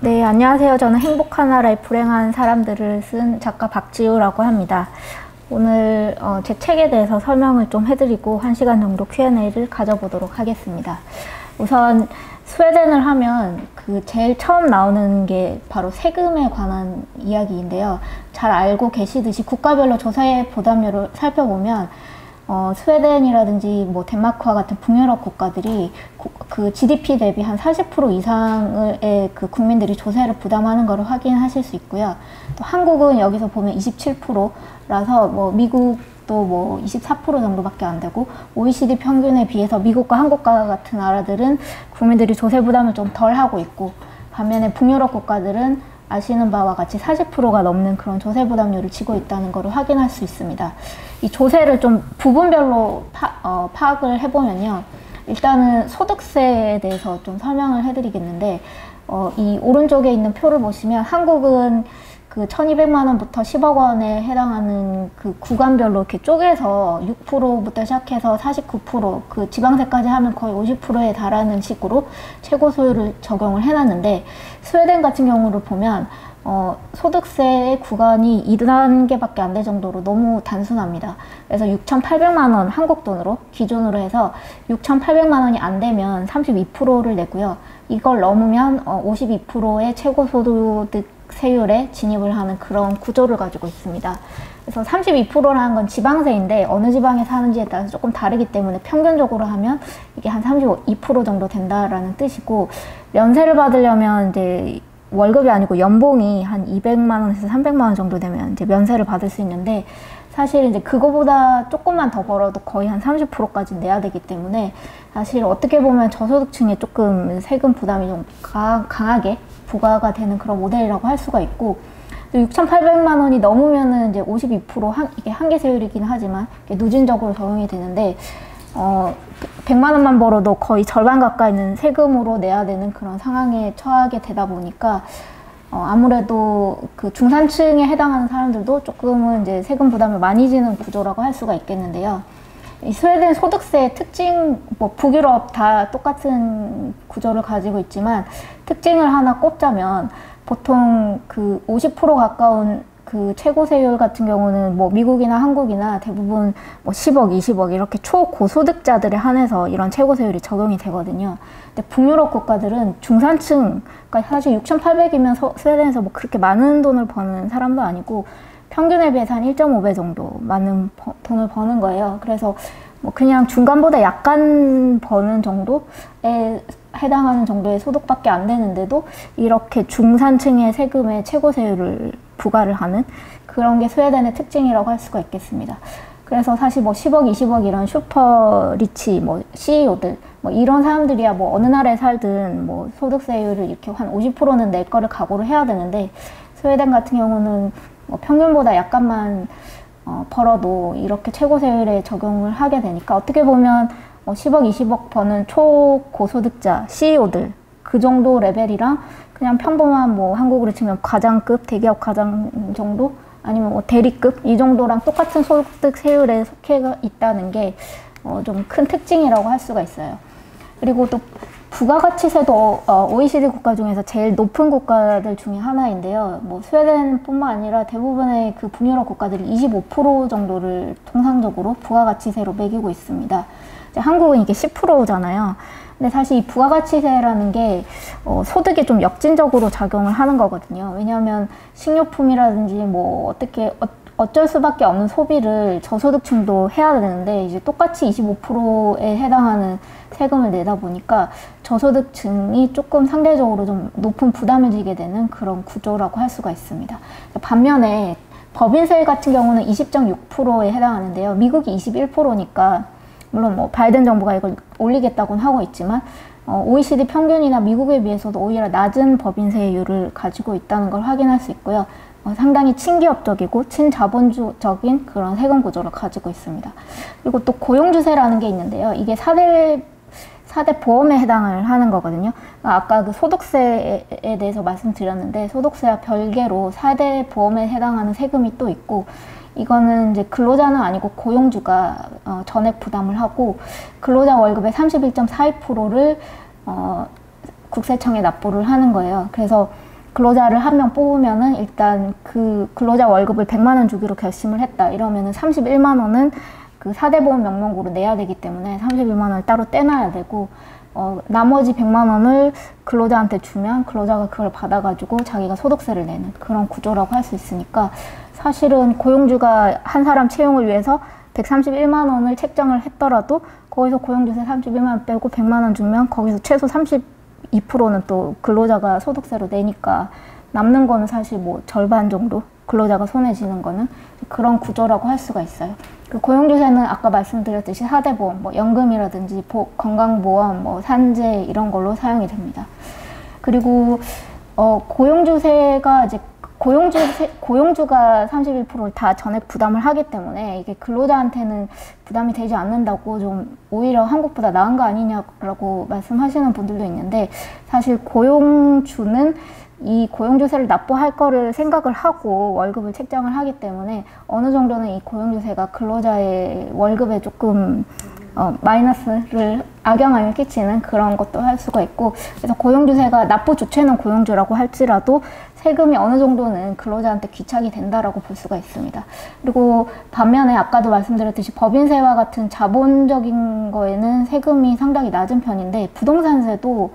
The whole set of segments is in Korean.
네, 안녕하세요. 저는 행복한 나라의 불행한 사람들을 쓴 작가 박지우라고 합니다. 오늘 제 책에 대해서 설명을 좀 해드리고 1시간 정도 Q&A를 가져보도록 하겠습니다. 우선 스웨덴을 하면 제일 처음 나오는 게 바로 세금에 관한 이야기인데요. 잘 알고 계시듯이 국가별로 조세 부담률을 살펴보면 스웨덴이라든지 뭐 덴마크와 같은 북유럽 국가들이 그 GDP 대비 한 40% 이상의 그 국민들이 조세를 부담하는 것을 확인하실 수 있고요. 또 한국은 여기서 보면 27%라서 뭐 미국도 뭐 24% 정도밖에 안 되고, OECD 평균에 비해서 미국과 한국과 같은 나라들은 국민들이 조세 부담을 좀 덜 하고 있고, 반면에 북유럽 국가들은 아시는 바와 같이 40%가 넘는 그런 조세 부담률을 지고 있다는 것을 확인할 수 있습니다. 이 조세를 좀 부분별로 파악을 해보면요. 일단은 소득세에 대해서 좀 설명을 해드리겠는데, 이 오른쪽에 있는 표를 보시면 한국은 그 1200만 원부터 10억 원에 해당하는 그 구간별로 이렇게 쪼개서 6%부터 시작해서 49%, 그 지방세까지 하면 거의 50%에 달하는 식으로 최고소율을 적용을 해놨는데, 스웨덴 같은 경우를 보면 소득세의 구간이 2단계밖에 안 될 정도로 너무 단순합니다. 그래서 6,800만 원 한국 돈으로 기준으로 해서 6,800만 원이 안 되면 32%를 내고요. 이걸 넘으면 52%의 최고소득 세율에 진입을 하는 그런 구조를 가지고 있습니다. 그래서 32%라는 건 지방세인데 어느 지방에 사는지에 따라서 조금 다르기 때문에 평균적으로 하면 이게 한 32% 정도 된다라는 뜻이고, 면세를 받으려면 이제 월급이 아니고 연봉이 한 200만 원에서 300만 원 정도 되면 이제 면세를 받을 수 있는데, 사실 이제 그거보다 조금만 더 벌어도 거의 한 30%까지 내야 되기 때문에, 사실 어떻게 보면 저소득층에 조금 세금 부담이 좀 강하게 부과가 되는 그런 모델이라고 할 수가 있고, 6,800만 원이 넘으면은 이제 52% 이게 한계세율이긴 하지만 누진적으로 적용이 되는데, 100만 원만 벌어도 거의 절반 가까이는 세금으로 내야 되는 그런 상황에 처하게 되다 보니까 아무래도 그 중산층에 해당하는 사람들도 조금은 이제 세금 부담을 많이 지는 구조라고 할 수가 있겠는데요. 이 스웨덴 소득세의 특징, 뭐 북유럽 다 똑같은 구조를 가지고 있지만 특징을 하나 꼽자면, 보통 그 50% 가까운 그 최고세율 같은 경우는 뭐 미국이나 한국이나 대부분 뭐 10억, 20억 이렇게 초고소득자들에 한해서 이런 최고세율이 적용이 되거든요. 근데 북유럽 국가들은 중산층, 그러니까 사실 6,800이면 스웨덴에서 뭐 그렇게 많은 돈을 버는 사람도 아니고 평균에 비해서 한 1.5배 정도 많은 돈을 버는 거예요. 그래서 뭐 그냥 중간보다 약간 버는 정도에 해당하는 정도의 소득밖에 안 되는데도 이렇게 중산층의 세금에 최고세율을 부과를 하는 그런 게 스웨덴의 특징이라고 할 수가 있겠습니다. 그래서 사실 뭐 10억, 20억 이런 슈퍼 리치 뭐 CEO들 뭐 이런 사람들이야 뭐 어느 나라에 살든 뭐 소득세율을 이렇게 한 50%는 낼 거를 각오를 해야 되는데, 스웨덴 같은 경우는 뭐 평균보다 약간만 벌어도 이렇게 최고세율에 적용을 하게 되니까, 어떻게 보면 10억, 20억 버는 초고소득자 CEO들 그 정도 레벨이랑 그냥 평범한 뭐 한국으로 치면 과장급, 대기업 과장 정도, 아니면 뭐 대리급 이 정도랑 똑같은 소득 세율에 속해 있다는 게 좀 큰 특징이라고 할 수가 있어요. 그리고 또 부가가치세도 OECD 국가 중에서 제일 높은 국가들 중에 하나인데요. 뭐 스웨덴뿐만 아니라 대부분의 그 북유럽 국가들이 25% 정도를 통상적으로 부가가치세로 매기고 있습니다. 이제 한국은 이게 10%잖아요. 근데 사실 이 부가가치세라는 게 소득에 좀 역진적으로 작용을 하는 거거든요. 왜냐하면 식료품이라든지 뭐 어쩔 수밖에 없는 소비를 저소득층도 해야 되는데, 이제 똑같이 25%에 해당하는 세금을 내다 보니까 저소득층이 조금 상대적으로 좀 높은 부담을 지게 되는 그런 구조라고 할 수가 있습니다. 반면에 법인세 같은 경우는 20.6%에 해당하는데요. 미국이 21%니까 물론 뭐 바이든 정부가 이걸 올리겠다고는 하고 있지만 OECD 평균이나 미국에 비해서도 오히려 낮은 법인세율을 가지고 있다는 걸 확인할 수 있고요. 상당히 친기업적이고 친자본주적인 그런 세금 구조를 가지고 있습니다. 그리고 또 고용주세라는 게 있는데요. 이게 4대 보험에 해당을 하는 거거든요. 아까 그 소득세에 대해서 말씀드렸는데, 소득세와 별개로 4대 보험에 해당하는 세금이 또 있고, 이거는 이제 근로자는 아니고 고용주가 전액 부담을 하고, 근로자 월급의 31.42%를 국세청에 납부를 하는 거예요. 그래서 근로자를 한 명 뽑으면은 일단 그 근로자 월급을 100만 원 주기로 결심을 했다. 이러면은 31만 원은 그 4대 보험 명목으로 내야 되기 때문에 31만 원을 따로 떼놔야 되고, 나머지 100만 원을 근로자한테 주면 근로자가 그걸 받아가지고 자기가 소득세를 내는 그런 구조라고 할 수 있으니까, 사실은 고용주가 한 사람 채용을 위해서 131만 원을 책정을 했더라도 거기서 고용주세 31만 원 빼고 100만 원 주면 거기서 최소 32%는 또 근로자가 소득세로 내니까 남는 거는 사실 뭐 절반 정도 근로자가 손해 지는 거는 그런 구조라고 할 수가 있어요. 그 고용주세는 아까 말씀드렸듯이 4대 보험, 뭐 연금이라든지 건강보험, 뭐 산재 이런 걸로 사용이 됩니다. 그리고 고용주세가 이제 고용주가 31%를 다 전액 부담을 하기 때문에 이게 근로자한테는 부담이 되지 않는다고 좀 오히려 한국보다 나은 거 아니냐라고 말씀하시는 분들도 있는데, 사실 고용주는 이 고용주세를 납부할 거를 생각을 하고 월급을 책정을 하기 때문에 어느 정도는 이 고용주세가 근로자의 월급에 조금 마이너스를 악영향을 끼치는 그런 것도 할 수가 있고, 그래서 고용주세가 납부 주체는 고용주라고 할지라도 세금이 어느 정도는 근로자한테 귀착이 된다라고 볼 수가 있습니다. 그리고 반면에 아까도 말씀드렸듯이 법인세와 같은 자본적인 거에는 세금이 상당히 낮은 편인데, 부동산세도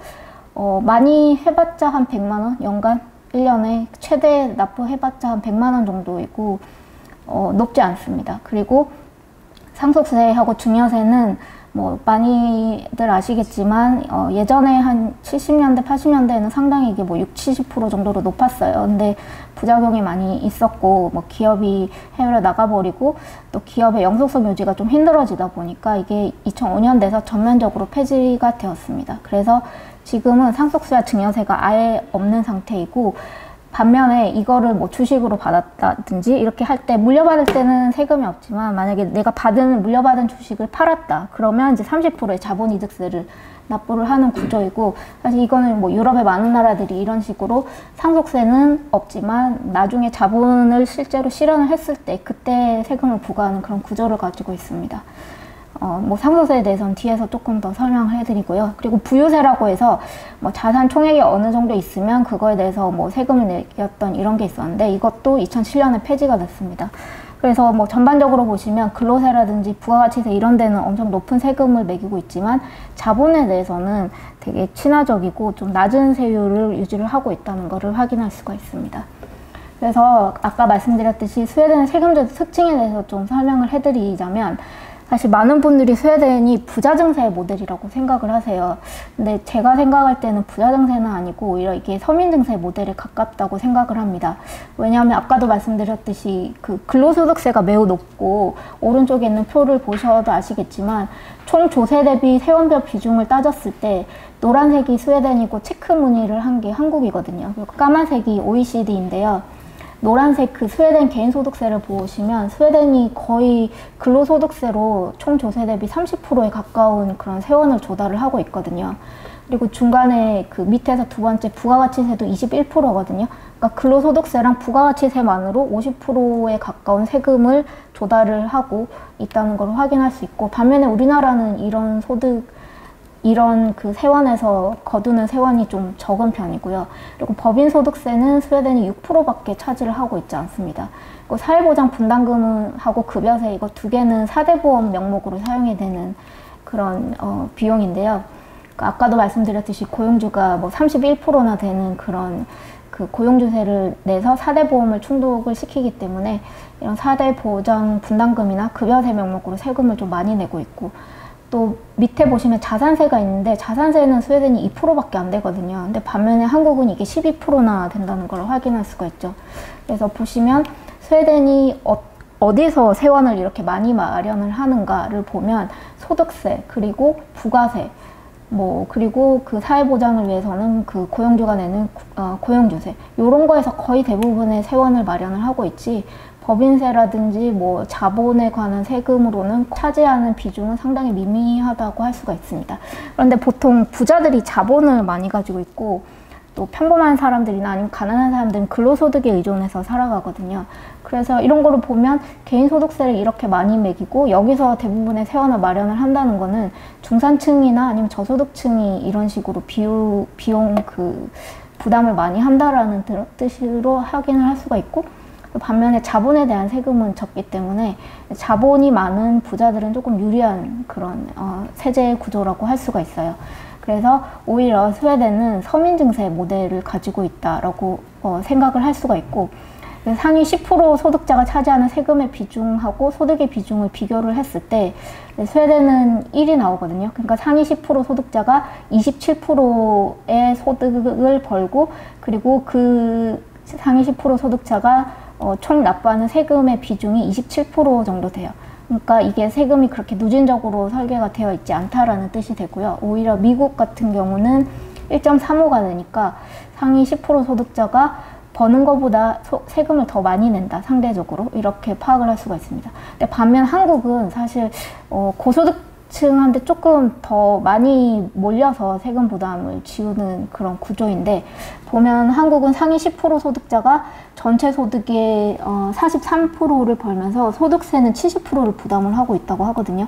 많이 해봤자 한 100만 원, 연간 1년에 최대 납부해봤자 한 100만 원 정도이고 높지 않습니다. 그리고 상속세하고 증여세는 뭐 많이들 아시겠지만 예전에 한 70년대, 80년대에는 상당히 이게 뭐 60, 70% 정도로 높았어요. 근데 부작용이 많이 있었고, 뭐 기업이 해외로 나가버리고 또 기업의 영속성 유지가 좀 힘들어지다 보니까 이게 2005년 돼서 전면적으로 폐지가 되었습니다. 그래서 지금은 상속세와 증여세가 아예 없는 상태이고, 반면에 이거를 뭐 주식으로 받았다든지 이렇게 할 때 물려받을 때는 세금이 없지만, 만약에 내가 물려받은 주식을 팔았다 그러면 이제 30%의 자본이득세를 납부를 하는 구조이고, 사실 이거는 뭐 유럽의 많은 나라들이 이런 식으로 상속세는 없지만 나중에 자본을 실제로 실현을 했을 때 그때 세금을 부과하는 그런 구조를 가지고 있습니다. 뭐 상속세에 대해서는 뒤에서 조금 더 설명을 해드리고요. 그리고 부유세라고 해서 뭐 자산 총액이 어느 정도 있으면 그거에 대해서 뭐 세금을 내렸던 이런 게 있었는데, 이것도 2007년에 폐지가 됐습니다. 그래서 뭐 전반적으로 보시면 근로세라든지 부가가치세 이런 데는 엄청 높은 세금을 매기고 있지만, 자본에 대해서는 되게 친화적이고 좀 낮은 세율을 유지를 하고 있다는 것을 확인할 수가 있습니다. 그래서 아까 말씀드렸듯이 스웨덴의 세금제도 특징에 대해서 좀 설명을 해드리자면, 사실 많은 분들이 스웨덴이 부자증세 모델이라고 생각을 하세요. 근데 제가 생각할 때는 부자증세는 아니고 오히려 이게 서민증세 모델에 가깝다고 생각을 합니다. 왜냐하면 아까도 말씀드렸듯이 그 근로소득세가 매우 높고, 오른쪽에 있는 표를 보셔도 아시겠지만 총 조세 대비 세원별 비중을 따졌을 때 노란색이 스웨덴이고 체크 무늬를 한 게 한국이거든요. 그리고 까만색이 OECD인데요. 노란색 그 스웨덴 개인소득세를 보시면 스웨덴이 거의 근로소득세로 총 조세 대비 30%에 가까운 그런 세원을 조달을 하고 있거든요. 그리고 중간에 그 밑에서 두 번째 부가가치세도 21%거든요. 그러니까 근로소득세랑 부가가치세만으로 50%에 가까운 세금을 조달을 하고 있다는 걸 확인할 수 있고, 반면에 우리나라는 이런 그 세원에서 거두는 세원이 좀 적은 편이고요. 그리고 법인소득세는 스웨덴이 6%밖에 차지를 하고 있지 않습니다. 그리고 사회보장 분담금하고 급여세, 이거 두 개는 4대 보험 명목으로 사용이 되는 그런 비용인데요. 그러니까 아까도 말씀드렸듯이 고용주가 뭐 31%나 되는 그런 그 고용주세를 내서 4대 보험을 충족을 시키기 때문에 이런 4대 보장 분담금이나 급여세 명목으로 세금을 좀 많이 내고 있고, 또 밑에 보시면 자산세가 있는데 자산세는 스웨덴이 2%밖에 안 되거든요. 근데 반면에 한국은 이게 12%나 된다는 걸 확인할 수가 있죠. 그래서 보시면 스웨덴이 어디서 세원을 이렇게 많이 마련을 하는가를 보면 소득세, 그리고 부가세, 뭐 그리고 그 사회보장을 위해서는 그 고용주가 내는 고용주세, 요런 거에서 거의 대부분의 세원을 마련을 하고 있지, 법인세라든지 뭐 자본에 관한 세금으로는 차지하는 비중은 상당히 미미하다고 할 수가 있습니다. 그런데 보통 부자들이 자본을 많이 가지고 있고, 또 평범한 사람들이나 아니면 가난한 사람들은 근로소득에 의존해서 살아가거든요. 그래서 이런 거를 보면 개인소득세를 이렇게 많이 매기고 여기서 대부분의 세원을 마련을 한다는 거는 중산층이나 아니면 저소득층이 이런 식으로 비용 그 부담을 많이 한다라는 뜻으로 확인을 할 수가 있고, 반면에 자본에 대한 세금은 적기 때문에 자본이 많은 부자들은 조금 유리한 그런 세제 구조라고 할 수가 있어요. 그래서 오히려 스웨덴은 서민 증세 모델을 가지고 있다라고 생각을 할 수가 있고, 상위 10% 소득자가 차지하는 세금의 비중하고 소득의 비중을 비교를 했을 때 스웨덴은 1이 나오거든요. 그러니까 상위 10% 소득자가 27%의 소득을 벌고, 그리고 그 상위 10% 소득자가 총 납부하는 세금의 비중이 27% 정도 돼요. 그러니까 이게 세금이 그렇게 누진적으로 설계가 되어 있지 않다라는 뜻이 되고요. 오히려 미국 같은 경우는 1.35가 되니까 상위 10% 소득자가 버는 것보다 세금을 더 많이 낸다, 상대적으로. 이렇게 파악을 할 수가 있습니다. 근데 반면 한국은 사실 고소득층한테 조금 더 많이 몰려서 세금 부담을 지우는 그런 구조인데, 보면 한국은 상위 10% 소득자가 전체 소득의 43%를 벌면서 소득세는 70%를 부담을 하고 있다고 하거든요.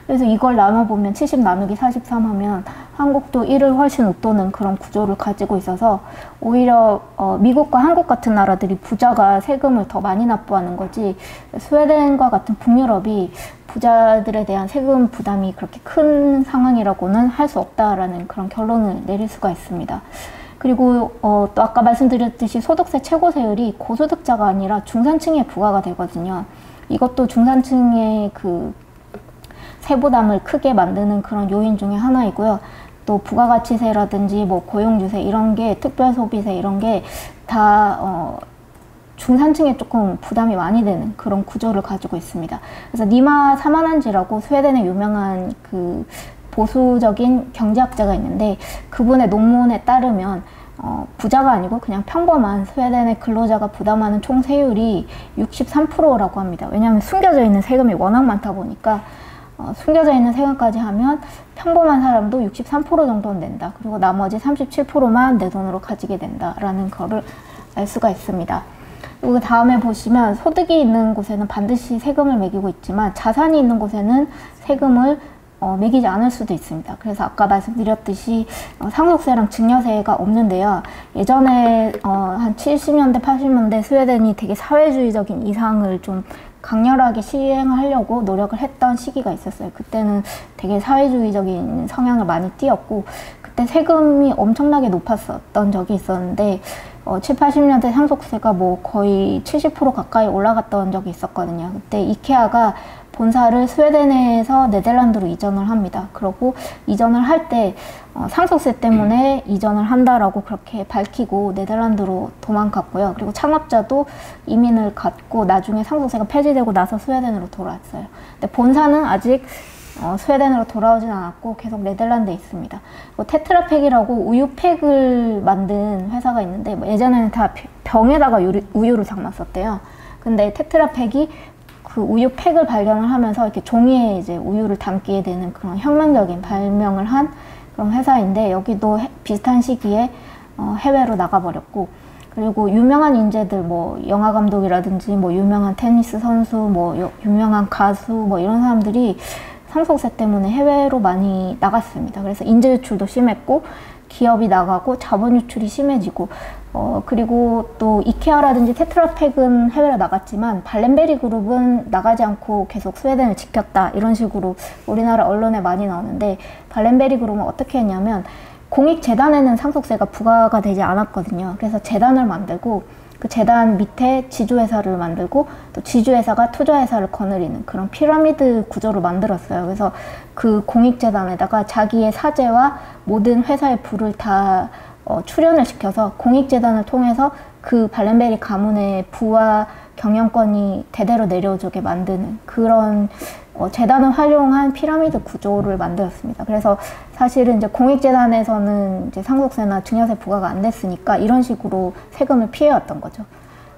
그래서 이걸 나눠보면 70 나누기 43 하면 한국도 1을 훨씬 웃도는 그런 구조를 가지고 있어서 오히려 미국과 한국 같은 나라들이 부자가 세금을 더 많이 납부하는 거지, 스웨덴과 같은 북유럽이 부자들에 대한 세금 부담이 그렇게 큰 상황이라고는 할 수 없다라는 그런 결론을 내릴 수가 있습니다. 그리고 또 아까 말씀드렸듯이 소득세 최고세율이 고소득자가 아니라 중산층에 부과가 되거든요. 이것도 중산층의 그 세부담을 크게 만드는 그런 요인 중에 하나이고요. 또 부가가치세라든지 뭐 고용주세 이런 게, 특별소비세 이런 게 다 중산층에 조금 부담이 많이 되는 그런 구조를 가지고 있습니다. 그래서 니마 사마난지라고 스웨덴의 유명한 그 보수적인 경제학자가 있는데, 그분의 논문에 따르면 부자가 아니고 그냥 평범한 스웨덴의 근로자가 부담하는 총 세율이 63%라고 합니다. 왜냐하면 숨겨져 있는 세금이 워낙 많다 보니까 숨겨져 있는 세금까지 하면 평범한 사람도 63% 정도는 낸다. 그리고 나머지 37%만 내 돈으로 가지게 된다라는 거를 알 수가 있습니다. 그리고 다음에 보시면 소득이 있는 곳에는 반드시 세금을 매기고 있지만 자산이 있는 곳에는 세금을 매기지 않을 수도 있습니다. 그래서 아까 말씀드렸듯이 상속세랑 증여세가 없는데요. 예전에 한 70년대, 80년대 스웨덴이 되게 사회주의적인 이상을 좀 강렬하게 시행하려고 노력을 했던 시기가 있었어요. 그때는 되게 사회주의적인 성향을 많이 띄었고, 그때 세금이 엄청나게 높았었던 적이 있었는데 7, 80년대 상속세가 뭐 거의 70% 가까이 올라갔던 적이 있었거든요. 그때 이케아가 본사를 스웨덴에서 네덜란드로 이전을 합니다. 그러고 이전을 할 때 상속세 때문에 이전을 한다라고 그렇게 밝히고 네덜란드로 도망갔고요. 그리고 창업자도 이민을 갔고 나중에 상속세가 폐지되고 나서 스웨덴으로 돌아왔어요. 근데 본사는 아직 스웨덴으로 돌아오진 않았고 계속 네덜란드에 있습니다. 테트라팩이라고 우유팩을 만든 회사가 있는데 예전에는 다 병에다가 우유를 담았었대요. 근데 테트라팩이 그 우유팩을 발견을 하면서 이렇게 종이에 이제 우유를 담게 되는 그런 혁명적인 발명을 한 그런 회사인데, 여기도 비슷한 시기에 해외로 나가버렸고, 그리고 유명한 인재들 뭐 영화 감독이라든지 뭐 유명한 테니스 선수, 뭐 유명한 가수 뭐 이런 사람들이 상속세 때문에 해외로 많이 나갔습니다. 그래서 인재 유출도 심했고 기업이 나가고 자본 유출이 심해지고 그리고 또 이케아라든지 테트라팩은 해외로 나갔지만 발렌베리 그룹은 나가지 않고 계속 스웨덴을 지켰다, 이런 식으로 우리나라 언론에 많이 나오는데, 발렌베리 그룹은 어떻게 했냐면 공익재단에는 상속세가 부과가 되지 않았거든요. 그래서 재단을 만들고 그 재단 밑에 지주회사를 만들고 또 지주회사가 투자회사를 거느리는 그런 피라미드 구조를 만들었어요. 그래서 그 공익재단에다가 자기의 사재와 모든 회사의 부를 다 출연을 시켜서 공익재단을 통해서 그 발렌베리 가문의 부와 경영권이 대대로 내려오게 만드는 그런 재단을 활용한 피라미드 구조를 만들었습니다. 그래서 사실은 이제 공익재단에서는 이제 상속세나 증여세 부과가 안 됐으니까 이런 식으로 세금을 피해왔던 거죠.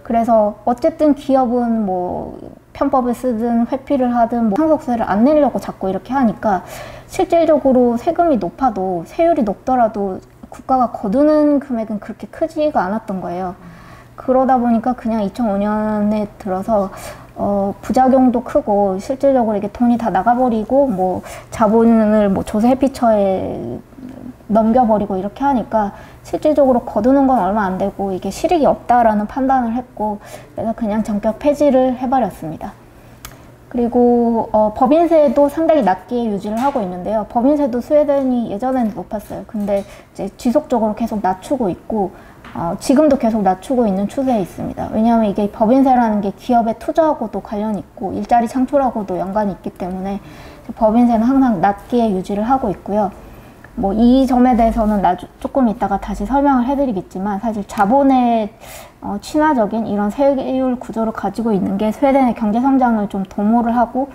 그래서 어쨌든 기업은 뭐 편법을 쓰든 회피를 하든 뭐 상속세를 안 내려고 자꾸 이렇게 하니까 실질적으로 세금이 높아도, 세율이 높더라도 국가가 거두는 금액은 그렇게 크지가 않았던 거예요. 그러다 보니까 그냥 2005년에 들어서 부작용도 크고 실질적으로 이게 돈이 다 나가버리고 뭐 자본을 뭐 조세 회피처에 넘겨버리고 이렇게 하니까 실질적으로 거두는 건 얼마 안 되고 이게 실익이 없다라는 판단을 했고, 그래서 그냥 전격 폐지를 해버렸습니다. 그리고 법인세도 상당히 낮게 유지를 하고 있는데요. 법인세도 스웨덴이 예전에는 높았어요. 근데 이제 지속적으로 계속 낮추고 있고, 지금도 계속 낮추고 있는 추세에 있습니다. 왜냐하면 이게 법인세라는 게 기업에 투자하고도 관련이 있고 일자리 창출하고도 연관이 있기 때문에 법인세는 항상 낮게 유지를 하고 있고요. 뭐 이 점에 대해서는 조금 이따가 다시 설명을 해드리겠지만, 사실 자본의 친화적인 이런 세율 구조를 가지고 있는 게 스웨덴의 경제 성장을 좀 도모를 하고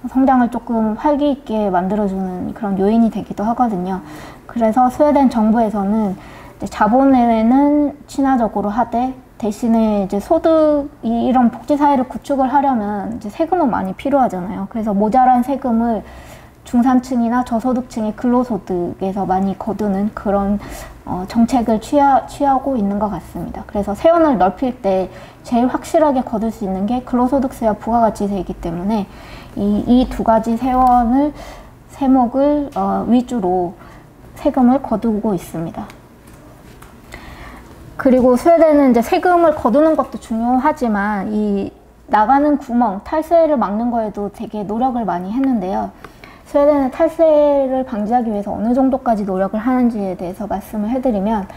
성장을 조금 활기 있게 만들어주는 그런 요인이 되기도 하거든요. 그래서 스웨덴 정부에서는 자본에는 친화적으로 하되 대신에 이제 이런 복지 사회를 구축을 하려면 이제 세금은 많이 필요하잖아요. 그래서 모자란 세금을 중산층이나 저소득층의 근로소득에서 많이 거두는 그런 정책을 취하고 있는 것 같습니다. 그래서 세원을 넓힐 때 제일 확실하게 거둘 수 있는 게 근로소득세와 부가가치세이기 때문에 이 두 가지 세목을 위주로 세금을 거두고 있습니다. 그리고 스웨덴은 이제 세금을 거두는 것도 중요하지만 이 나가는 구멍, 탈세를 막는 거에도 되게 노력을 많이 했는데요. 스웨덴은 탈세를 방지하기 위해서 어느 정도까지 노력을 하는지에 대해서 말씀을 해드리면,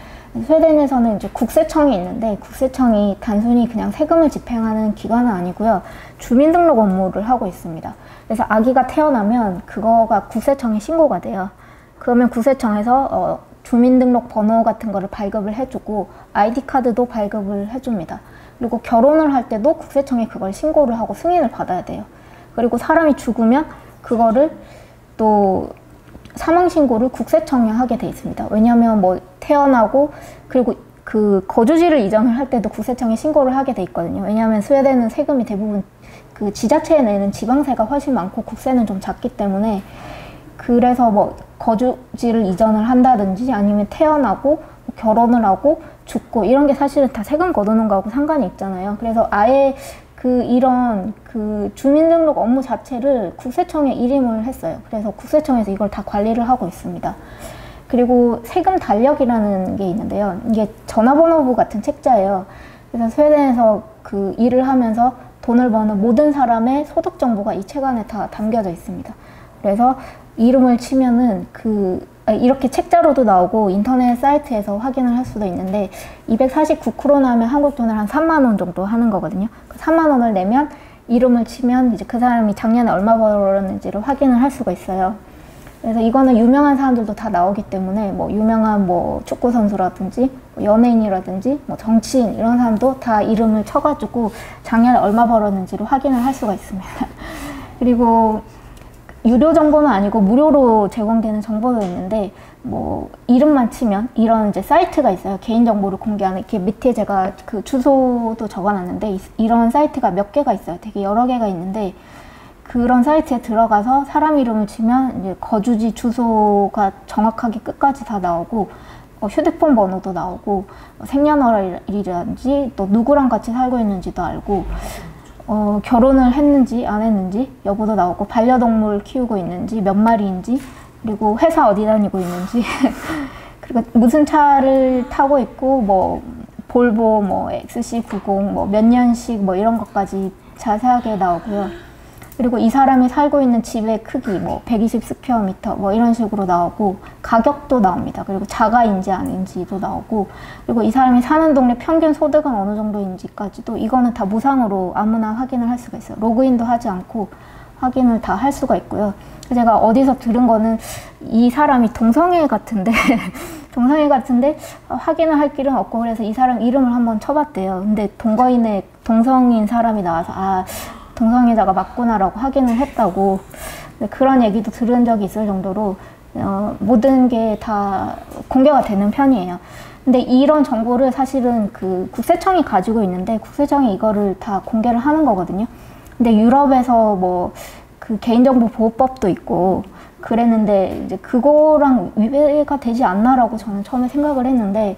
스웨덴에서는 이제 국세청이 있는데 국세청이 단순히 그냥 세금을 집행하는 기관은 아니고요. 주민등록 업무를 하고 있습니다. 그래서 아기가 태어나면 그거가 국세청에 신고가 돼요. 그러면 국세청에서 주민등록 번호 같은 거를 발급을 해주고 아이디 카드도 발급을 해줍니다. 그리고 결혼을 할 때도 국세청에 그걸 신고를 하고 승인을 받아야 돼요. 그리고 사람이 죽으면 그거를 또 사망신고를 국세청에 하게 돼 있습니다. 왜냐하면 뭐 태어나고 그리고 그 거주지를 이전을 할 때도 국세청에 신고를 하게 돼 있거든요. 왜냐하면 스웨덴은 세금이 대부분 그 지자체에 내는 지방세가 훨씬 많고 국세는 좀 작기 때문에, 그래서 뭐 거주지를 이전을 한다든지 아니면 태어나고 결혼을 하고 죽고 이런 게 사실은 다 세금 거두는 거하고 상관이 있잖아요. 그래서 아예 이런 주민등록 업무 자체를 국세청에 일임을 했어요. 그래서 국세청에서 이걸 다 관리를 하고 있습니다. 그리고 세금 달력이라는 게 있는데요. 이게 전화번호부 같은 책자예요. 그래서 스웨덴에서 그 일을 하면서 돈을 버는 모든 사람의 소득 정보가 이 책 안에 다 담겨져 있습니다. 그래서 이름을 치면은 이렇게 책자로도 나오고 인터넷 사이트에서 확인을 할 수도 있는데, 249크로나 하면 한국 돈을 한 3만 원 정도 하는 거거든요. 그 3만 원을 내면 이름을 치면 이제 그 사람이 작년에 얼마 벌었는지를 확인을 할 수가 있어요. 그래서 이거는 유명한 사람들도 다 나오기 때문에 뭐 유명한 뭐 축구 선수라든지 연예인이라든지 뭐 정치인 이런 사람도 다 이름을 쳐가지고 작년에 얼마 벌었는지를 확인을 할 수가 있습니다. 그리고 유료 정보는 아니고 무료로 제공되는 정보도 있는데, 뭐 이름만 치면 이런 이제 사이트가 있어요. 개인정보를 공개하는. 이렇게 밑에 제가 그 주소도 적어놨는데 이런 사이트가 몇 개가 있어요. 되게 여러 개가 있는데, 그런 사이트에 들어가서 사람 이름을 치면 이제 거주지 주소가 정확하게 끝까지 다 나오고, 휴대폰 번호도 나오고, 생년월일이라든지 또 누구랑 같이 살고 있는지도 알고, 결혼을 했는지 안 했는지 여부도 나오고, 반려동물 키우고 있는지 몇 마리인지, 그리고 회사 어디 다니고 있는지 그리고 무슨 차를 타고 있고, 뭐 볼보 뭐 XC90 뭐 몇 년식 뭐 이런 것까지 자세하게 나오고요. 그리고 이 사람이 살고 있는 집의 크기 뭐 120스퀘어미터 뭐 이런 식으로 나오고, 가격도 나옵니다. 그리고 자가인지 아닌지도 나오고, 그리고 이 사람이 사는 동네 평균 소득은 어느 정도인지까지도 이거는 다 무상으로 아무나 확인을 할 수가 있어요. 로그인도 하지 않고 확인을 다 할 수가 있고요. 제가 어디서 들은 거는 이 사람이 동성애 같은데 확인을 할 길은 없고, 그래서 이 사람 이름을 한번 쳐봤대요. 근데 동성인 사람이 나와서 동성애자가 맞구나라고 확인을 했다고, 그런 얘기도 들은 적이 있을 정도로 모든 게 다 공개가 되는 편이에요. 근데 이런 정보를 사실은 그 국세청이 가지고 있는데 국세청이 이거를 다 공개를 하는 거거든요. 근데 유럽에서 뭐 그 개인정보 보호법도 있고 그랬는데 이제 그거랑 위배가 되지 않나라고 저는 처음에 생각을 했는데,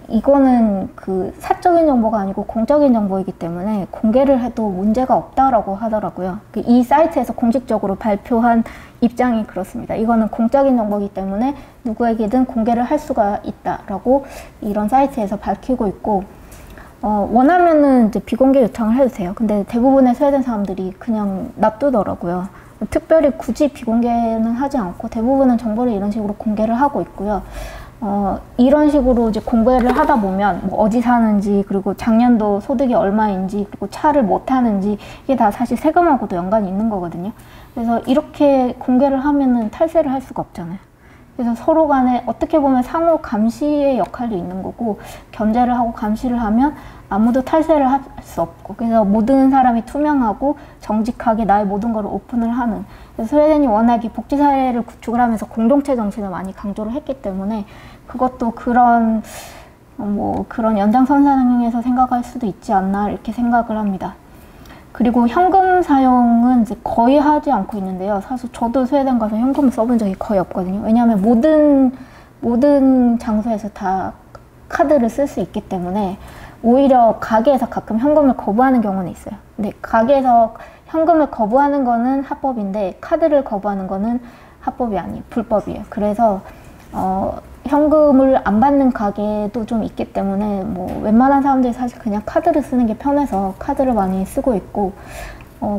이거는 그 사적인 정보가 아니고 공적인 정보이기 때문에 공개를 해도 문제가 없다라고 하더라고요. 이 사이트에서 공식적으로 발표한 입장이 그렇습니다. 이거는 공적인 정보이기 때문에 누구에게든 공개를 할 수가 있다라고 이런 사이트에서 밝히고 있고, 원하면은 이제 비공개 요청을 해도 돼요. 근데 대부분의 스웨덴 사람들이 그냥 놔두더라고요. 특별히 굳이 비공개는 하지 않고 대부분은 정보를 이런 식으로 공개를 하고 있고요. 이런 식으로 이제 공개를 하다 보면 뭐 어디 사는지, 그리고 작년도 소득이 얼마인지, 그리고 차를 뭐 타는지, 이게 다 사실 세금하고도 연관이 있는 거거든요. 그래서 이렇게 공개를 하면은 탈세를 할 수가 없잖아요. 그래서 서로 간에 어떻게 보면 상호 감시의 역할도 있는 거고, 견제를 하고 감시를 하면 아무도 탈세를 할 수 없고, 그래서 모든 사람이 투명하고 정직하게 나의 모든 걸 오픈을 하는, 그래서 스웨덴이 워낙에 복지사회를 구축을 하면서 공동체 정신을 많이 강조를 했기 때문에 그것도 그런 그런 연장선상에서 생각할 수도 있지 않나 이렇게 생각을 합니다. 그리고 현금 사용은 이제 거의 하지 않고 있는데요. 사실 저도 스웨덴 가서 현금을 써본 적이 거의 없거든요. 왜냐하면 모든 장소에서 다 카드를 쓸 수 있기 때문에 오히려 가게에서 가끔 현금을 거부하는 경우는 있어요. 근데 가게에서 현금을 거부하는 거는 합법인데 카드를 거부하는 거는 합법이 아니에요. 불법이에요. 그래서 현금을 안 받는 가게도 좀 있기 때문에 뭐 웬만한 사람들이 사실 그냥 카드를 쓰는 게 편해서 카드를 많이 쓰고 있고,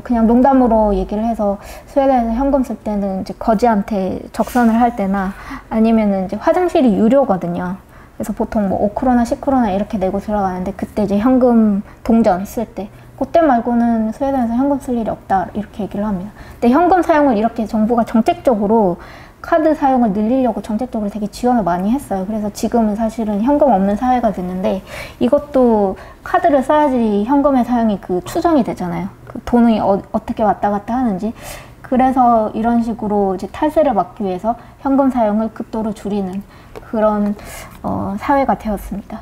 그냥 농담으로 얘기를 해서 스웨덴에서 현금 쓸 때는 이제 거지한테 적선을 할 때나 아니면은 이제 화장실이 유료거든요. 그래서 보통 뭐 5크로나 10크로나 이렇게 내고 들어가는데, 그때 이제 현금 동전 쓸 때, 그때 말고는 스웨덴에서 현금 쓸 일이 없다 이렇게 얘기를 합니다. 근데 현금 사용을 이렇게 정부가 정책적으로 카드 사용을 늘리려고 정책적으로 되게 지원을 많이 했어요. 그래서 지금은 사실은 현금 없는 사회가 됐는데, 이것도 카드를 써야지 현금의 사용이 그 추정이 되잖아요. 그 돈이 어떻게 왔다 갔다 하는지. 그래서 이런 식으로 이제 탈세를 막기 위해서 현금 사용을 극도로 줄이는 그런 사회가 되었습니다.